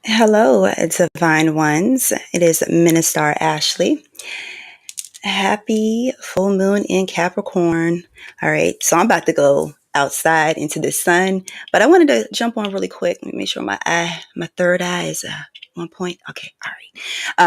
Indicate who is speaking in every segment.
Speaker 1: Hello, divine ones. It is Minister Ashley. Happy full moon in Capricorn. All right, so I'm about to go outside into the sun, but I wanted to jump on really quick. Let me make sure my third eye is 1 point. Okay, all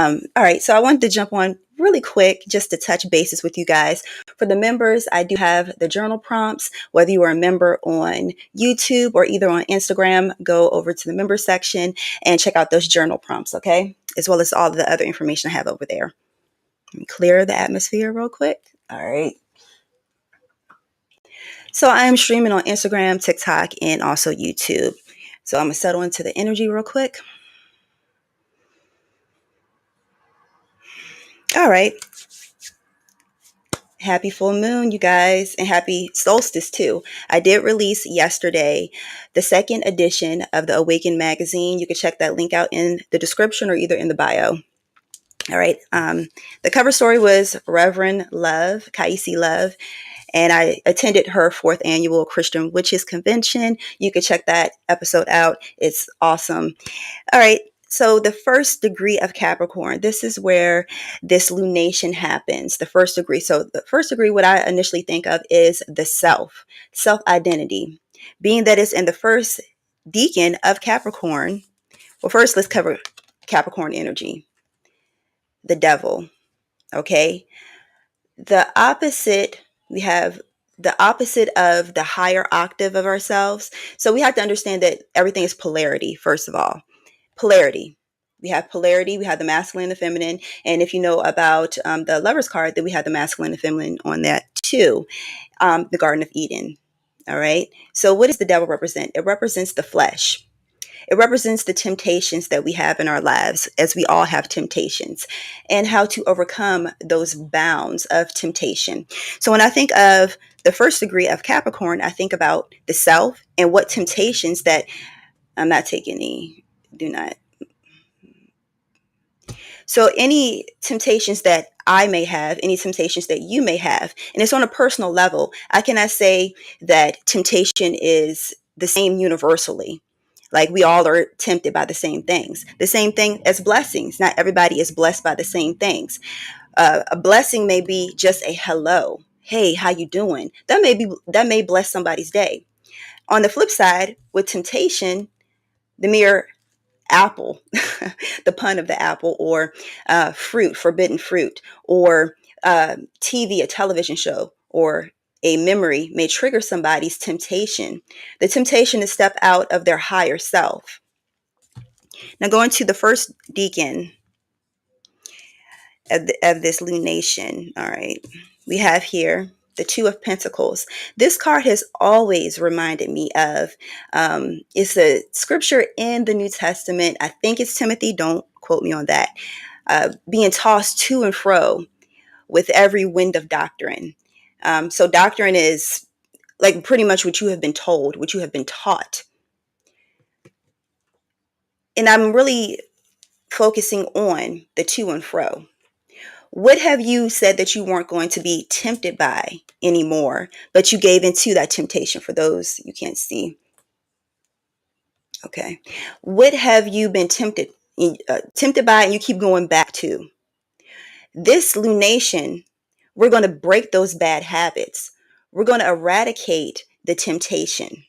Speaker 1: right. All right, so I wanted to jump on really quick just to touch bases with you guys. For the members, I do have the journal prompts. Whether you are a member on YouTube or either on Instagram, go over to the member section and check out those journal prompts, okay? As well as all the other information I have over there. Let me clear the atmosphere real quick. All right. So I am streaming on Instagram, TikTok, and also YouTube. So I'm going to settle into the energy real quick. All right. Happy full moon, you guys, and happy solstice too. I did release yesterday the second edition of the Awaken magazine. You can check that link out in the description or either in the bio. All right. The cover story was Reverend Love, 𝐼𝐀𝐎𝐿𝒑, and I attended her 4th annual Christian Witches Convention. You can check that episode out. It's awesome. All right. So the first degree of Capricorn, this is where this lunation happens, the first degree. So the first degree, what I initially think of is the self-identity. Being that it's in the first decan of Capricorn. Well, first, let's cover Capricorn energy. The devil. Okay. The opposite, we have the opposite of the higher octave of ourselves. So we have to understand that everything is polarity, first of all. Polarity. We have polarity. We have the masculine and the feminine. And if you know about the Lover's card, then we have the masculine and feminine on that too. The Garden of Eden. All right. So what does the devil represent? It represents the flesh. It represents the temptations that we have in our lives, as we all have temptations, and how to overcome those bounds of temptation. So when I think of the first degree of Capricorn, I think about the self and what temptations that I'm not taking any, do not. So any temptations that I may have, any temptations that you may have, and it's on a personal level, I cannot say that temptation is the same universally. Like we all are tempted by the same things. The same thing as blessings. Not everybody is blessed by the same things. A blessing may be just a hello. Hey, how you doing? That may bless somebody's day. On the flip side, with temptation, the mere apple, the pun of the apple, or fruit, forbidden fruit, or TV, a television show, or a memory may trigger somebody's temptation. The temptation to step out of their higher self. Now going to the first decan of this lunation. All right. We have here the Two of Pentacles. This card has always reminded me of, it's a scripture in the New Testament. I think it's Timothy. Don't quote me on that. Being tossed to and fro with every wind of doctrine. So doctrine is like pretty much what you have been told, what you have been taught. And I'm really focusing on the to and fro. What have you said that you weren't going to be tempted by anymore, but you gave into that temptation? For those you can't see. Okay. What have you been tempted by and you keep going back to? This lunation, we're going to break those bad habits. We're going to eradicate the temptation.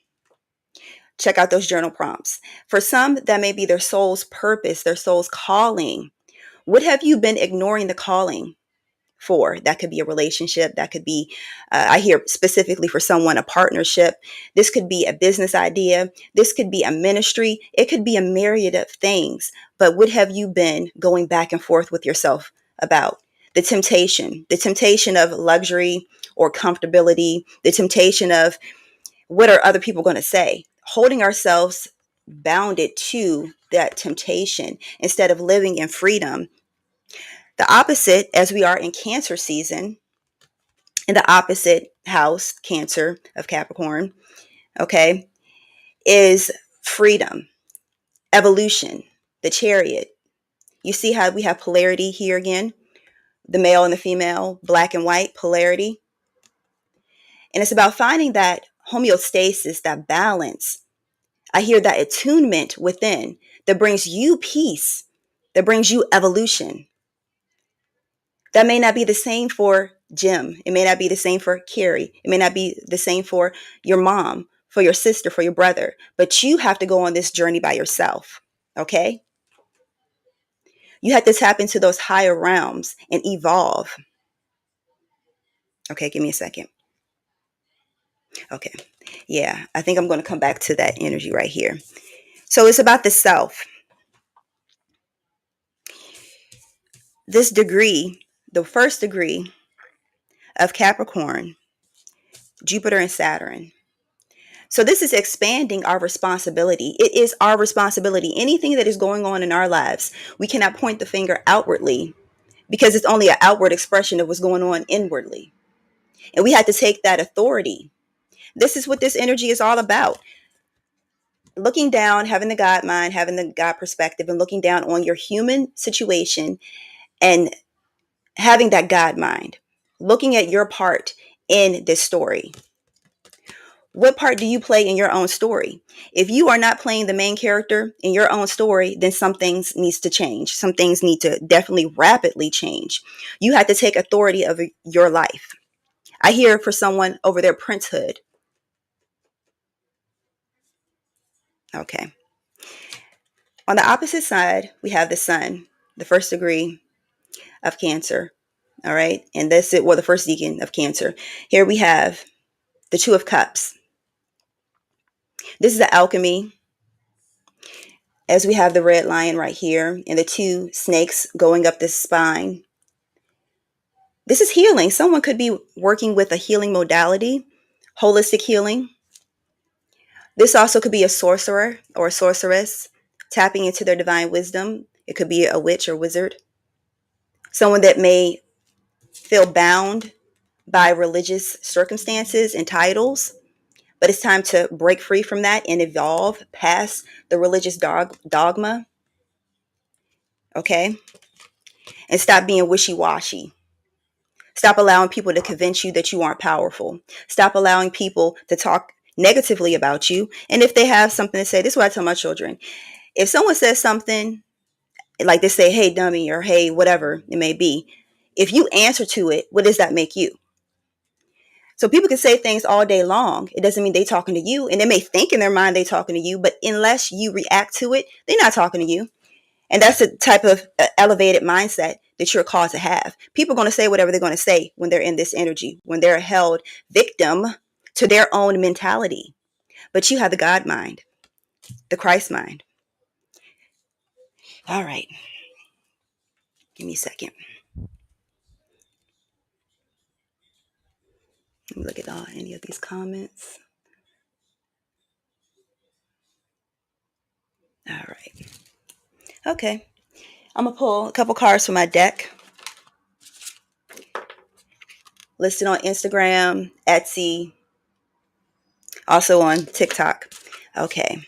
Speaker 1: Check out those journal prompts. For some, that may be their soul's purpose, their soul's calling. What have you been ignoring the calling for? That could be a relationship. That could be, I hear specifically for someone, a partnership. This could be a business idea. This could be a ministry. It could be a myriad of things. But what have you been going back and forth with yourself about? The temptation of luxury or comfortability, the temptation of what are other people going to say? Holding ourselves bounded to that temptation instead of living in freedom. The opposite, as we are in Cancer season, in the opposite house, Cancer of Capricorn, okay, is freedom, evolution, the Chariot. You see how we have polarity here again? The male and the female, black and white, polarity. And it's about finding that homeostasis, that balance. I hear that attunement within, that brings you peace, that brings you evolution. That may not be the same for Jim. It may not be the same for Carrie. It may not be the same for your mom, for your sister, for your brother. But you have to go on this journey by yourself. Okay? You have to tap into those higher realms and evolve. Okay, give me a second. Okay. Yeah, I think I'm going to come back to that energy right here. So it's about the self. This degree, the first degree of Capricorn, Jupiter and Saturn. So this is expanding our responsibility. It is our responsibility. Anything that is going on in our lives, we cannot point the finger outwardly because it's only an outward expression of what's going on inwardly. And we have to take that authority. This is what this energy is all about. Looking down, having the God mind, having the God perspective, and looking down on your human situation and having that God mind. Looking at your part in this story. What part do you play in your own story? If you are not playing the main character in your own story, then some things needs to change. Some things need to definitely rapidly change. You have to take authority of your life. I hear for someone over their princehood. Okay. On the opposite side, we have the sun, the first degree of Cancer. All right. And this is, well, the first deacon of Cancer. Here we have the Two of Cups. This is the alchemy. As we have the red lion right here and the two snakes going up the spine. This is healing. Someone could be working with a healing modality, holistic healing. This also could be a sorcerer or a sorceress tapping into their divine wisdom. It could be a witch or wizard. Someone that may feel bound by religious circumstances and titles, but it's time to break free from that and evolve past the religious dogma. Okay? And stop being wishy-washy. Stop allowing people to convince you that you aren't powerful. Stop allowing people to talk negatively about you. And if they have something to say, this is what I tell my children. If someone says something, like they say, hey, dummy, or hey, whatever it may be, if you answer to it, what does that make you? So people can say things all day long. It doesn't mean they talking to you. And they may think in their mind they talking to you, but unless you react to it, they're not talking to you. And that's the type of elevated mindset that you're called to have. People are going to say whatever they're going to say when they're in this energy, when they're held victim to their own mentality. But you have the God mind, the Christ mind. All right. Give me a second. Let me look at any of these comments. All right. Okay. I'm going to pull a couple cards from my deck. Listed on Instagram, Etsy, also on TikTok. Okay.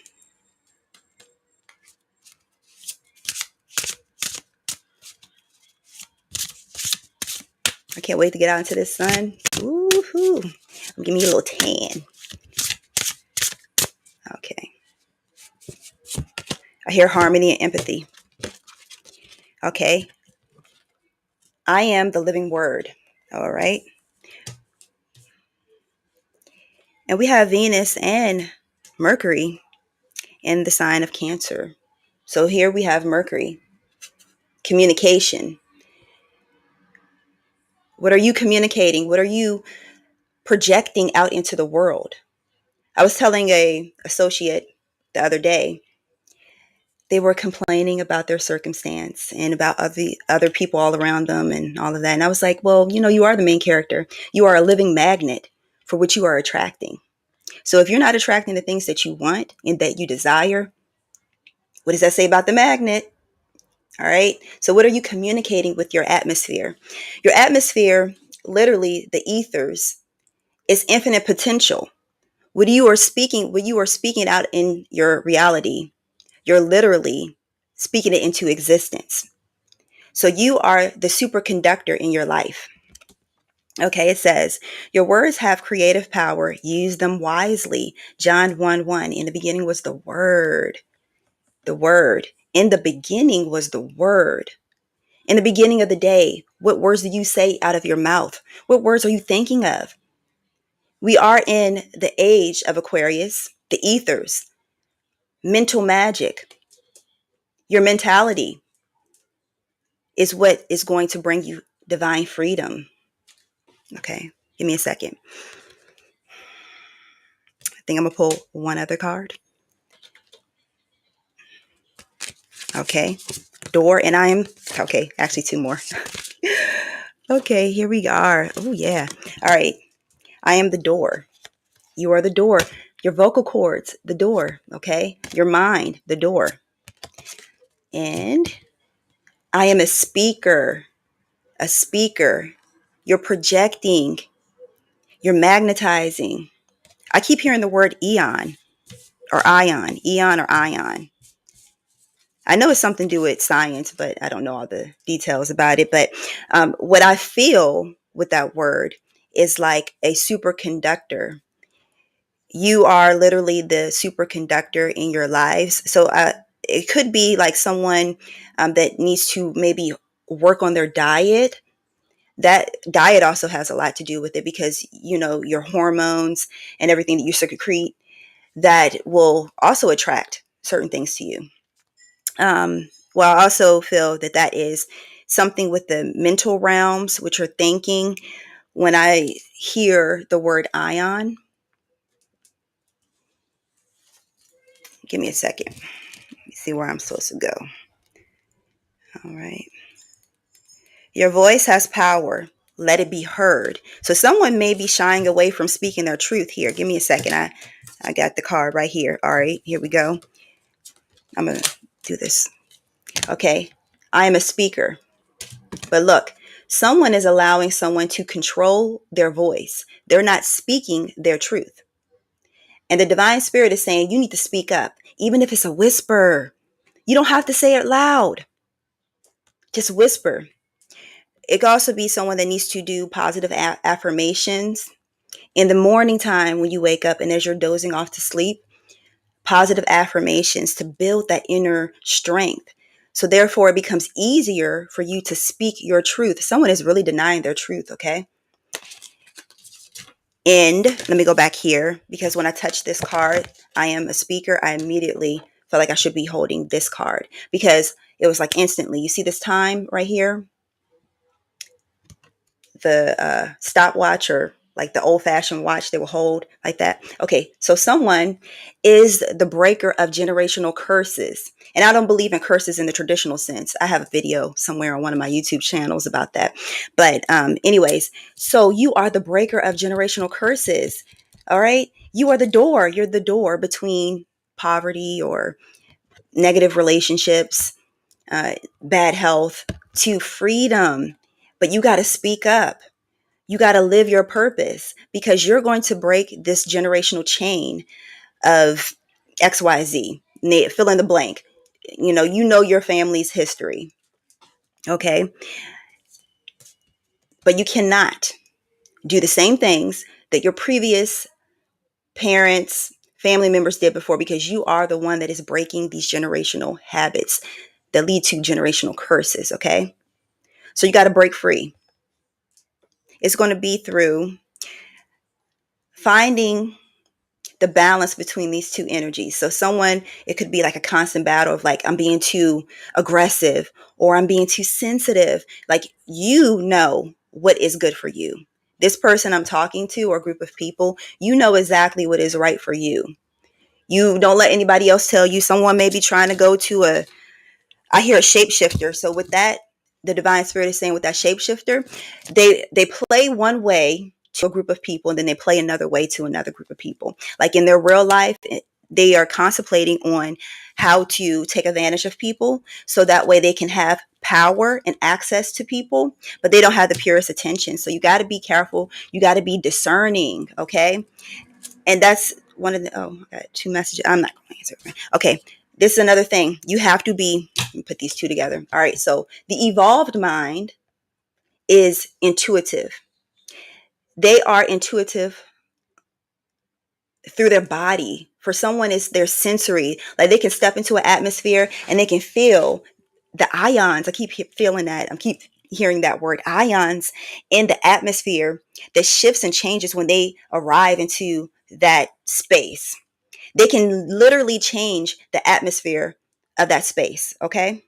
Speaker 1: I can't wait to get out into this sun. Woohoo. Give me a little tan. Okay. I hear harmony and empathy. Okay. I am the living word. All right. And we have Venus and Mercury in the sign of Cancer. So here we have Mercury. Communication. What are you communicating? What are you projecting out into the world? I was telling a associate the other day, they were complaining about their circumstance and about other people all around them and all of that. And I was like, well, you are the main character. You are a living magnet for what you are attracting. So if you're not attracting the things that you want and that you desire, what does that say about the magnet? All right. So what are you communicating with your atmosphere? Your atmosphere, literally the ethers, is infinite potential. What you are speaking out in your reality, you're literally speaking it into existence. So you are the superconductor in your life. Okay, it says, your words have creative power. Use them wisely. John 1:1. In the beginning was the Word. The Word. In the beginning was the Word. In the beginning of the day, what words do you say out of your mouth? What words are you thinking of? We are in the age of Aquarius, the ethers, mental magic. Your mentality is what is going to bring you divine freedom. Okay, give me a second. I think I'm going to pull one other card. Okay, door, and I am, okay, actually two more. Okay, here we are. Oh, yeah. All right, I am the door. You are the door. Your vocal cords, the door, okay? Your mind, the door. And I am a speaker. A speaker. You're projecting. You're magnetizing. I keep hearing the word eon or ion. Eon or ion. I know it's something to do with science, but I don't know all the details about it. But what I feel with that word is like a superconductor. You are literally the superconductor in your lives. So it could be like someone that needs to maybe work on their diet. That diet also has a lot to do with it because, you know, your hormones and everything that you secrete that will also attract certain things to you. Well, I also feel that that is something with the mental realms, which are thinking. When I hear the word ion, give me a second. Let me see where I'm supposed to go. All right. Your voice has power. Let it be heard. So someone may be shying away from speaking their truth here. Give me a second. I got the card right here. All right, here we go. I'm going to do this. Okay. I am a speaker. But look, someone is allowing someone to control their voice. They're not speaking their truth. And the divine spirit is saying, you need to speak up, even if it's a whisper. You don't have to say it loud. Just whisper. It could also be someone that needs to do positive affirmations. In the morning time when you wake up and as you're dozing off to sleep, positive affirmations to build that inner strength. So therefore, it becomes easier for you to speak your truth. Someone is really denying their truth, okay? And let me go back here because when I touch this card, I am a speaker. I immediately felt like I should be holding this card because it was like instantly. You see this time right here? The stopwatch or like the old-fashioned watch they will hold like that. Okay, so someone is the breaker of generational curses. And I don't believe in curses in the traditional sense. I have a video somewhere on one of my YouTube channels about that. But anyways, so you are the breaker of generational curses. All right? You are the door. You're the door between poverty or negative relationships, bad health, to freedom. But you got to speak up. You got to live your purpose because you're going to break this generational chain of XYZ. Fill in the blank. You know your family's history. Okay. But you cannot do the same things that your previous parents, family members did before because you are the one that is breaking these generational habits that lead to generational curses. Okay. So you got to break free. It's going to be through finding the balance between these two energies. So someone, it could be like a constant battle of like, I'm being too aggressive or I'm being too sensitive. Like, you know what is good for you. This person I'm talking to or group of people, you know exactly what is right for you. You don't let anybody else tell you. Someone may be trying to go to I hear a shapeshifter. So with that, the divine spirit is saying with that shapeshifter, they play one way to a group of people and then they play another way to another group of people. Like in their real life, they are contemplating on how to take advantage of people so that way they can have power and access to people, but they don't have the purest attention. So you got to be careful. You got to be discerning. Okay. And that's one of the, I got two messages. I'm not going to answer. Okay. This is another thing. You have to be, let me put these two together. All right. So the evolved mind is intuitive. They are intuitive through their body. For someone, it's their sensory. Like they can step into an atmosphere and they can feel the ions. I keep feeling that. I keep hearing that word, ions, in the atmosphere that shifts and changes when they arrive into that space. They can literally change the atmosphere of that space. Okay.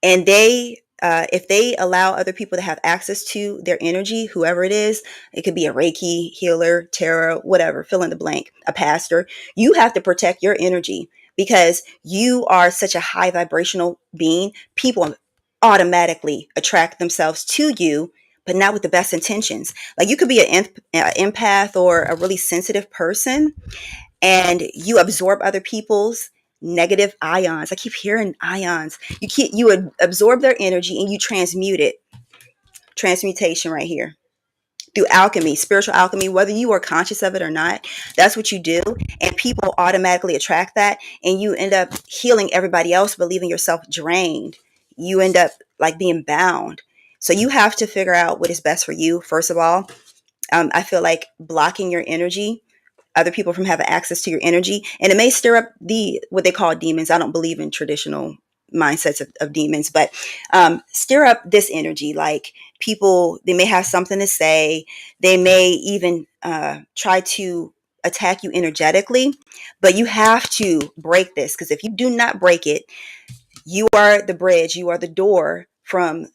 Speaker 1: And if they allow other people to have access to their energy, whoever it is, it could be a Reiki healer, tarot, whatever, fill in the blank, a pastor, you have to protect your energy because you are such a high vibrational being. People automatically attract themselves to you, but not with the best intentions. Like you could be an empath or a really sensitive person, and you absorb other people's negative ions. I keep hearing ions. You would absorb their energy and you transmute it. Transmutation right here. Through alchemy, spiritual alchemy, whether you are conscious of it or not, that's what you do. And people automatically attract that. And you end up healing everybody else, but leaving yourself drained. You end up like being bound. So you have to figure out what is best for you, first of all. I feel like blocking your energy, other people from having access to your energy, and it may stir up what they call demons. I don't believe in traditional mindsets of demons, but stir up this energy. Like people, they may have something to say. They may even try to attack you energetically, but you have to break this, because if you do not break it, you are the bridge, you are the door from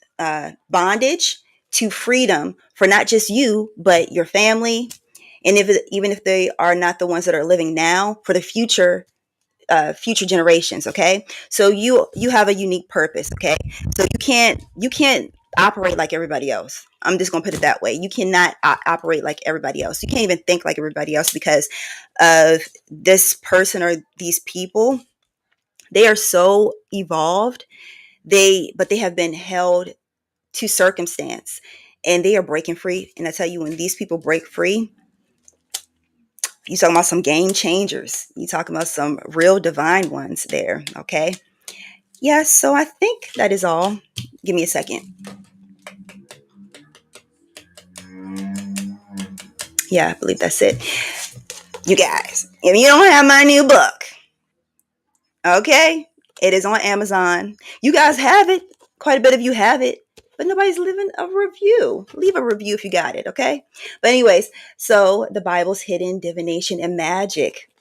Speaker 1: bondage to freedom for not just you, but your family. And even if they are not the ones that are living now, for the future generations. Okay, so you have a unique purpose. Okay, so you can't operate like everybody else. I'm just gonna put it that way. You cannot operate like everybody else. You can't even think like everybody else because of this person or these people. They are so evolved. But they have been held to circumstance, and they are breaking free. And I tell you, when these people break free, you talking about some game changers. You talking about some real divine ones there. Okay. Yes. So I think that is all. Give me a second. Yeah, I believe that's it. You guys, if you don't have my new book, okay, it is on Amazon. You guys have it. Quite a bit of you have it, but nobody's leaving a review. Leave a review if you got it. Okay. But anyways, so the Bible's hidden divination and magic.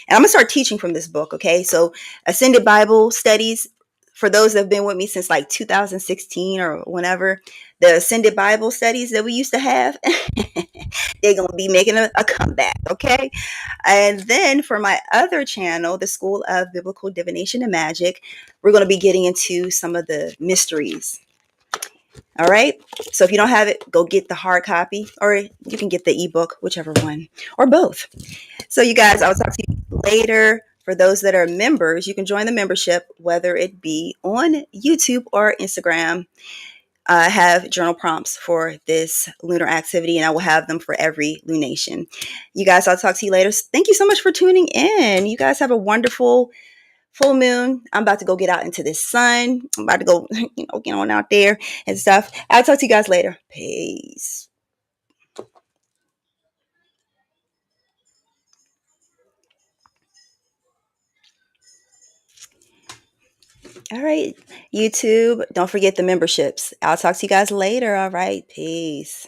Speaker 1: And I'm going to start teaching from this book, okay? So Ascended Bible Studies, for those that have been with me since like 2016 or whenever, the Ascended Bible Studies that we used to have, they're going to be making a comeback, okay? And then for my other channel, the School of Biblical Divination and Magic, we're going to be getting into some of the mysteries. All right. So if you don't have it, go get the hard copy, or you can get the ebook, whichever one, or both. So you guys, I'll talk to you later. For those that are members, you can join the membership, whether it be on YouTube or Instagram. I have journal prompts for this lunar activity, and I will have them for every lunation. You guys, I'll talk to you later. Thank you so much for tuning in. You guys have a wonderful full moon. I'm about to go get out into this sun. I'm about to go, get on out there and stuff. I'll talk to you guys later. Peace. All right, YouTube, don't forget the memberships. I'll talk to you guys later. All right, peace.